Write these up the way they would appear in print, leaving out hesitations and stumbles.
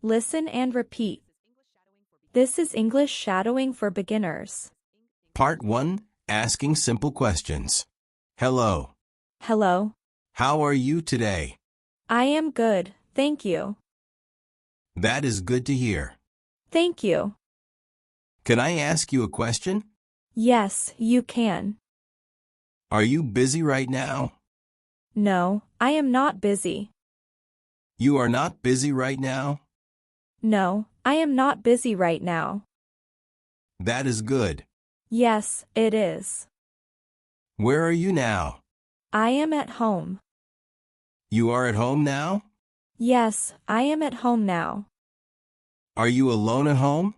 Listen and repeat. This is English shadowing for beginners. Part 1. Asking simple questions. Hello. Hello. How are you today? I am good, thank you. That is good to hear. Thank you. Can I ask you a question? Yes, you can. Are you busy right now? No, I am not busy. You are not busy right now? No, I am not busy right now. That is good. Yes, it is. Where are you now? I am at home. You are at home now? Yes, I am at home now. Are you alone at home?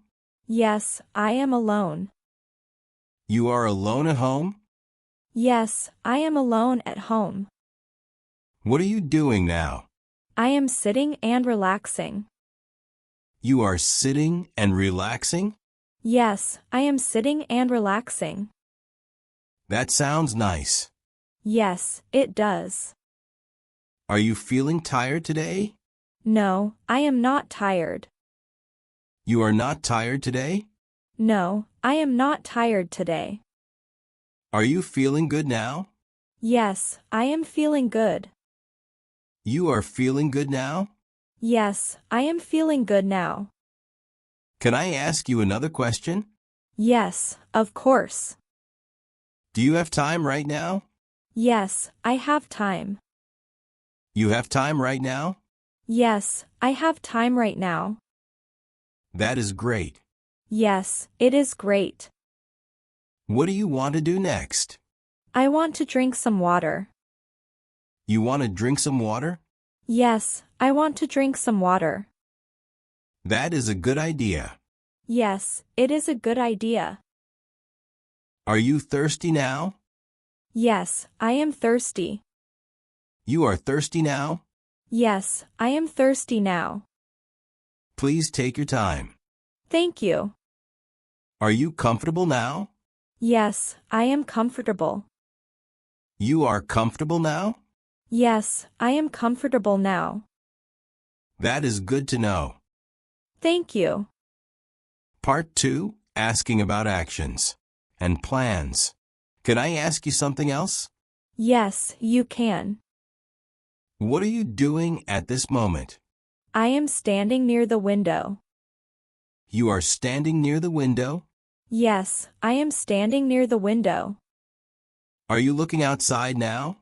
Yes, I am alone. You are alone at home? Yes, I am alone at home. What are you doing now? I am sitting and relaxing. You are sitting and relaxing? Yes, I am sitting and relaxing. That sounds nice. Yes, it does. Are you feeling tired today? No, I am not tired. You are not tired today? No, I am not tired today. Are you feeling good now? Yes, I am feeling good. You are feeling good now? Yes, I am feeling good now. Can I ask you another question? Yes, of course. Do you have time right now? Yes, I have time. You have time right now? Yes, I have time right now. That is great. Yes, it is great. What do you want to do next? I want to drink some water. You want to drink some water? Yes, I want to drink some water. That is a good idea. Yes, it is a good idea. Are you thirsty now? Yes, I am thirsty. You are thirsty now? Yes, I am thirsty now. Please take your time. Thank you. Are you comfortable now? Yes, I am comfortable. You are comfortable now? Yes, I am comfortable now. That is good to know. Thank you. Part 2. Asking about actions and plans. Can I ask you something else? Yes, you can. What are you doing at this moment? I am standing near the window. You are standing near the window? Yes, I am standing near the window. Are you looking outside now?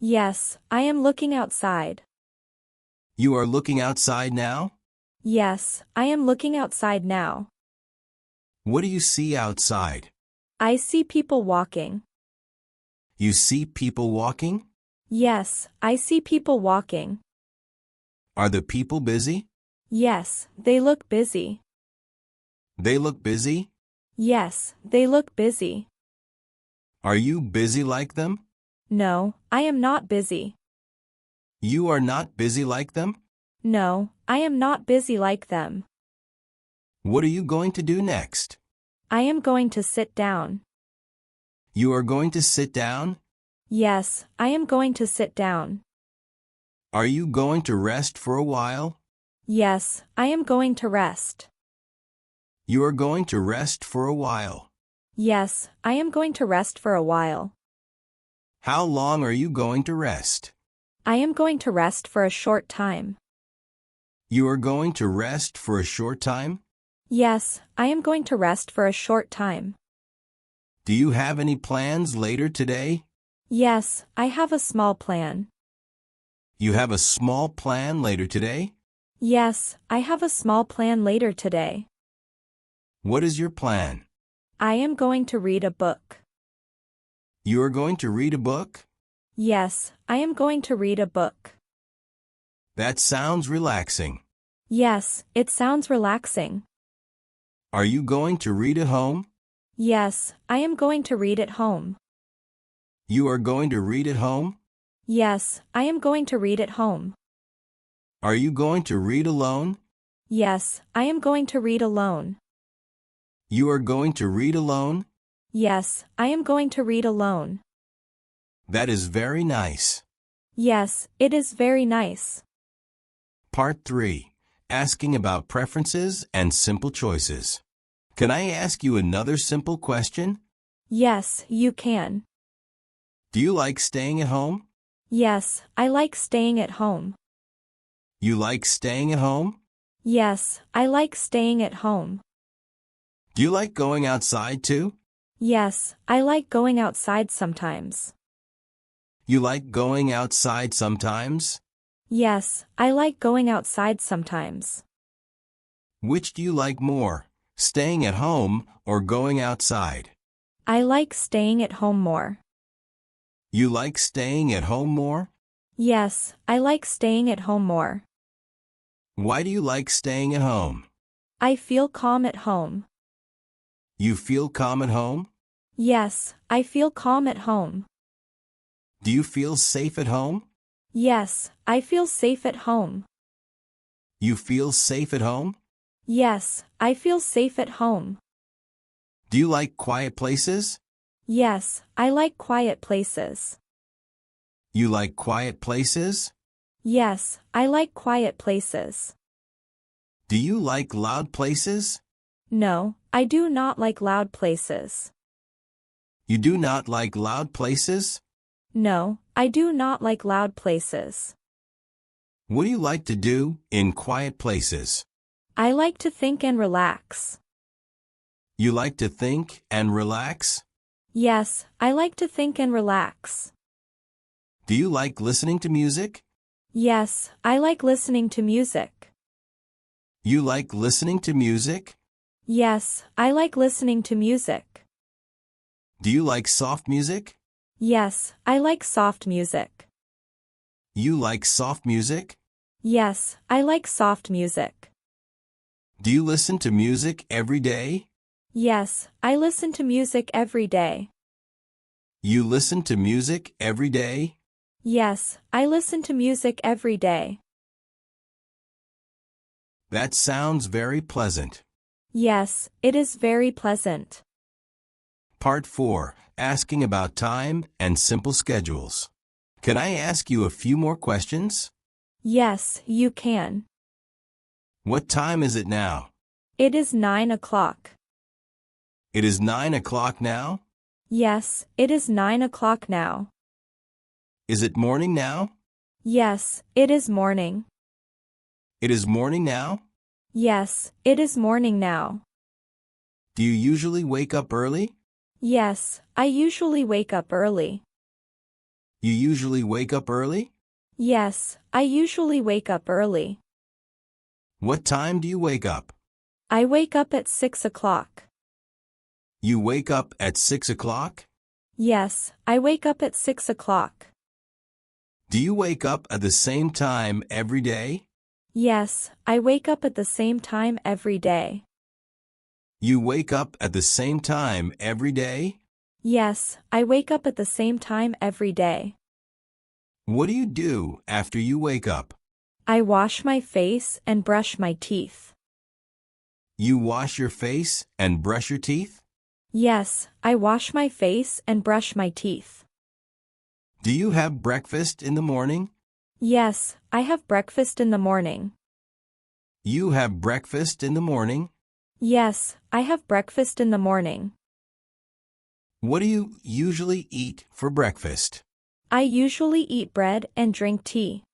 Yes, I am looking outside. You are looking outside now? Yes, I am looking outside now. What do you see outside? I see people walking. You see people walking? Yes, I see people walking. Are the people busy? Yes, they look busy. They look busy? Yes, they look busy. Are you busy like them? No, I am not busy. You are not busy like them? No, I am not busy like them. What are you going to do next? I am going to sit down. You are going to sit down? Yes, I am going to sit down. Are you going to rest for a while? Yes, I am going to rest. You are going to rest for a while. Yes, I am going to rest for a while. How long are you going to rest? I am going to rest for a short time. You are going to rest for a short time? Yes, I am going to rest for a short time. Do you have any plans later today? Yes, I have a small plan. You have a small plan later today? Yes, I have a small plan later today. What is your plan? I am going to read a book. You are going to read a book? Yes, I am going to read a book. That sounds relaxing. Yes, it sounds relaxing. Are you going to read at home? Yes, I am going to read at home. You are going to read at home? Yes, I am going to read at home. Are you going to read alone? Yes, I am going to read alone. You are going to read alone? Yes, I am going to read alone. That is very nice. Yes, it is very nice. Part 3. asking about preferences and simple choices. Can I ask you another simple question? Yes, you can. Do you like staying at home? Yes, I like staying at home. You like staying at home? Yes, I like staying at home. Do you like going outside too? Yes, I like going outside sometimes. You like going outside sometimes? Yes, I like going outside sometimes. Which do you like more, staying at home or going outside? I like staying at home more. You like staying at home more? Yes, I like staying at home more. Why do you like staying at home? I feel calm at home. You feel calm at home? Yes, I feel calm at home. Do you feel safe at home? Yes, I feel safe at home. You feel safe at home? Yes, I feel safe at home. Do you like quiet places? Yes, I like quiet places. You like quiet places? Yes, I like quiet places. Do you like loud places? No, I do not like loud places. You do not like loud places? No, I do not like loud places. What do you like to do in quiet places? I like to think and relax. You like to think and relax? Yes, I like to think and relax. Do you like listening to music? Yes, I like listening to music. You like listening to music? Yes, I like listening to music. Do you like soft music? Yes, I like soft music. You like soft music? Yes, I like soft music. Do you listen to music every day? Yes, I listen to music every day. You listen to music every day? Yes, I listen to music every day. That sounds very pleasant. Yes, it is very pleasant. Part 4. Asking about time and simple schedules. Can I ask you a few more questions? Yes, you can. What time is it now? It is 9 o'clock. It is 9 o'clock now? Yes, it is 9 o'clock now. Is it morning now? Yes, it is morning. It is morning now? Yes, it is morning now. Do you usually wake up early? Yes, I usually wake up early. You usually wake up early? Yes, I usually wake up early. What time do you wake up? I wake up at 6 o'clock. You wake up at 6 o'clock? Yes, I wake up at 6 o'clock. Do you wake up at the same time every day? Yes, I wake up at the same time every day. You wake up at the same time every day? Yes, I wake up at the same time every day. What do you do after you wake up? I wash my face and brush my teeth. You wash your face and brush your teeth? Yes, I wash my face and brush my teeth. Do you have breakfast in the morning? Yes, I have breakfast in the morning. You have breakfast in the morning? Yes, I have breakfast in the morning. What do you usually eat for breakfast? I usually eat bread and drink tea.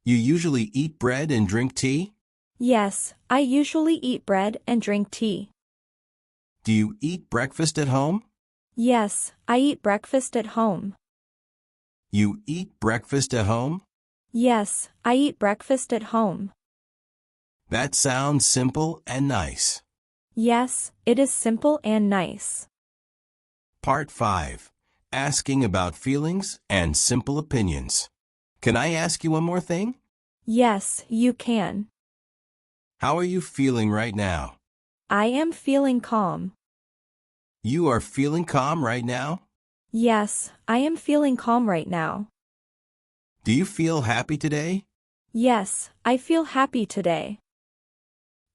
You usually eat bread and drink tea? Yes, I usually eat bread and drink tea. Do you eat breakfast at home? Yes, I eat breakfast at home. You eat breakfast at home? Yes, I eat breakfast at home. That sounds simple and nice. Yes, it is simple and nice. Part 5. Asking about feelings and simple opinions. Can I ask you one more thing? Yes, you can. How are you feeling right now? I am feeling calm. You are feeling calm right now? Yes, I am feeling calm right now. Do you feel happy today? Yes, I feel happy today.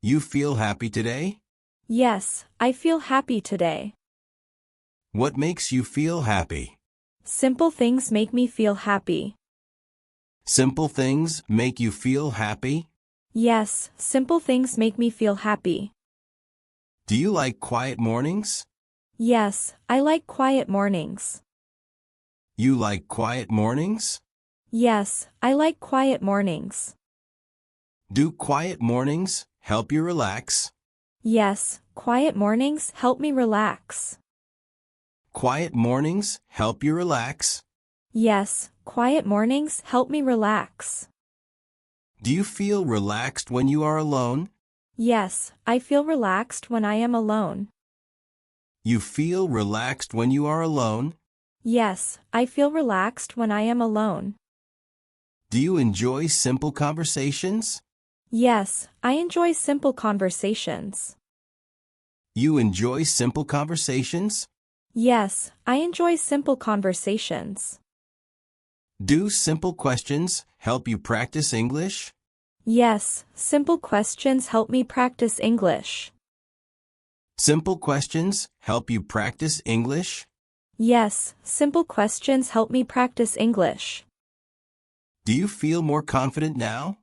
You feel happy today? Yes, I feel happy today. What makes you feel happy? Simple things make me feel happy. Simple things make you feel happy? Yes, simple things make me feel happy. Do you like quiet mornings? Yes, I like quiet mornings. You like quiet mornings? Yes, I like quiet mornings. Do quiet mornings help you relax? Yes, quiet mornings help me relax. Quiet mornings help you relax? Yes, quiet mornings help me relax. Do you feel relaxed when you are alone? Yes, I feel relaxed when I am alone. You feel relaxed when you are alone? Yes, I feel relaxed when I am alone. Do you enjoy simple conversations? Yes, I enjoy simple conversations. You enjoy simple conversations? Yes, I enjoy simple conversations. Do simple questions help you practice English? Yes, simple questions help me practice English. Simple questions help you practice English? Yes, simple questions help me practice English. Do you feel more confident now?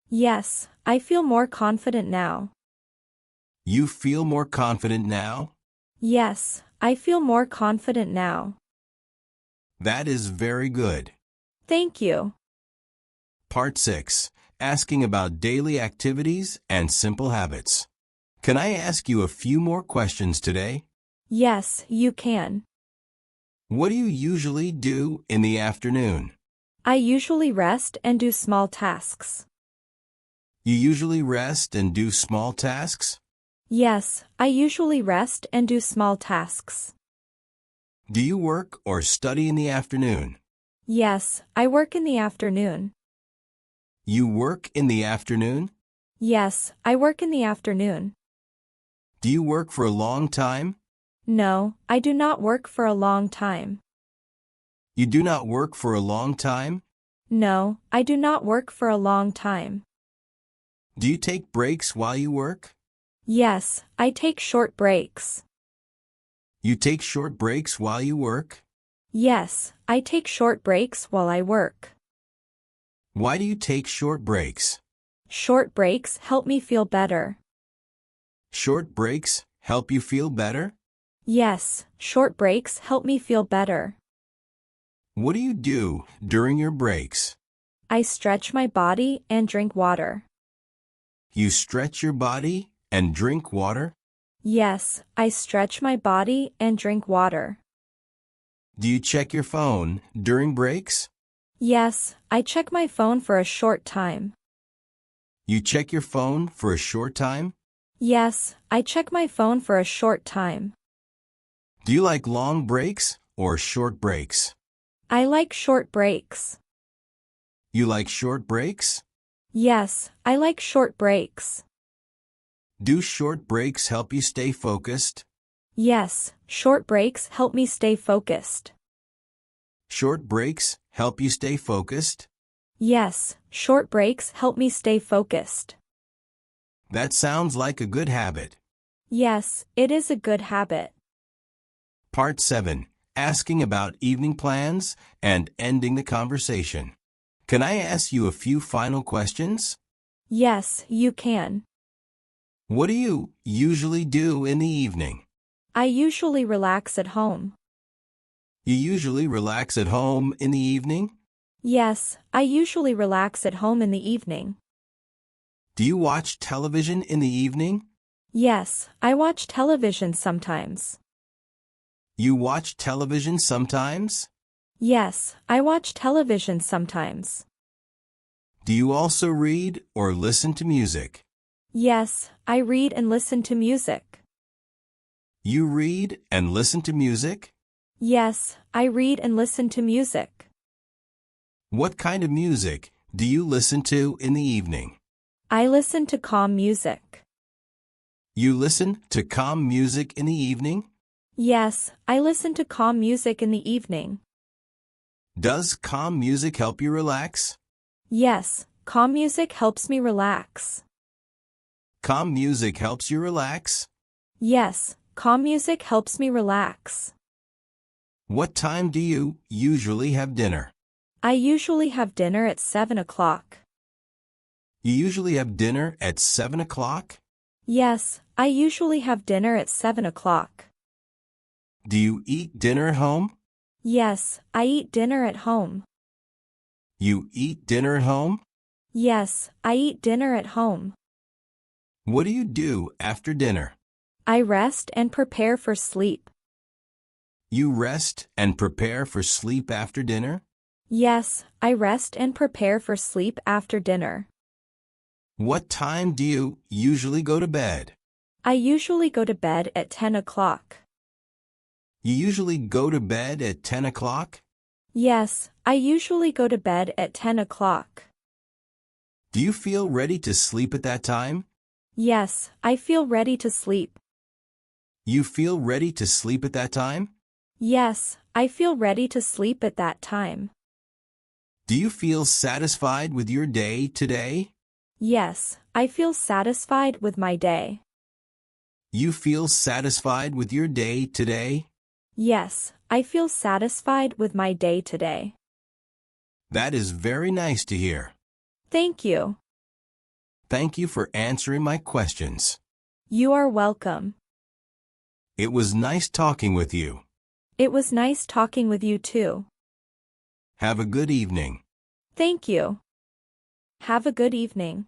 Yes, I feel more confident now. You feel more confident now? Yes, I feel more confident now. That is very good. Thank you. Part 6. Asking about daily activities and simple habits. Can I ask you a few more questions today? Yes, you can. What do you usually do in the afternoon? I usually rest and do small tasks. You usually rest and do small tasks? Yes, I usually rest and do small tasks. Do you work or study in the afternoon? Yes, I work in the afternoon. You work in the afternoon? Yes, I work in the afternoon. Do you work for a long time? No, I do not work for a long time. You do not work for a long time? No, I do not work for a long time. Do you take breaks while you work? Yes, I take short breaks. You take short breaks while you work? Yes, I take short breaks while I work. Why do you take short breaks? Short breaks help me feel better. Short breaks help you feel better? Yes, short breaks help me feel better. What do you do during your breaks? I stretch my body and drink water. You stretch your body and drink water? Yes, I stretch my body and drink water. Do you check your phone during breaks? Yes, I check my phone for a short time. You check your phone for a short time? Yes, I check my phone for a short time. Do you like long breaks or short breaks? I like short breaks. You like short breaks? Yes, I like short breaks. Do short breaks help you stay focused? Yes, short breaks help me stay focused. Short breaks help you stay focused? Yes, short breaks help me stay focused. That sounds like a good habit. Yes, it is a good habit. Part 7. Asking about evening plans and ending the conversation. Can I ask you a few final questions? Yes, you can. What do you usually do in the evening? I usually relax at home. You usually relax at home in the evening? Yes, I usually relax at home in the evening. Do you watch television in the evening? Yes, I watch television sometimes. You watch television sometimes? Yes, I watch television sometimes. Do you also read or listen to music? Yes, I read and listen to music. You read and listen to music? Yes, I read and listen to music. What kind of music do you listen to in the evening? I listen to calm music. You listen to calm music in the evening? Yes, I listen to calm music in the evening. Does calm music help you relax? Yes, calm music helps me relax. Calm music helps you relax? Yes, calm music helps me relax. What time do you usually have dinner? I usually have dinner at 7 o'clock. You usually have dinner at 7 o'clock? Yes, I usually have dinner at 7 o'clock. Do you eat dinner at home? Yes, I eat dinner at home. You eat dinner at home? Yes, I eat dinner at home. What do you do after dinner? I rest and prepare for sleep. You rest and prepare for sleep after dinner? Yes, I rest and prepare for sleep after dinner. What time do you usually go to bed? I usually go to bed at 10 o'clock. You usually go to bed at 10 o'clock? Yes, I usually go to bed at 10 o'clock. Do you feel ready to sleep at that time? Yes, I feel ready to sleep. You feel ready to sleep at that time? Yes, I feel ready to sleep at that time. Do you feel satisfied with your day today? Yes, I feel satisfied with my day. You feel satisfied with your day today? Yes, I feel satisfied with my day today. That is very nice to hear. Thank you. Thank you for answering my questions. You are welcome. It was nice talking with you. It was nice talking with you too. Have a good evening. Thank you. Have a good evening.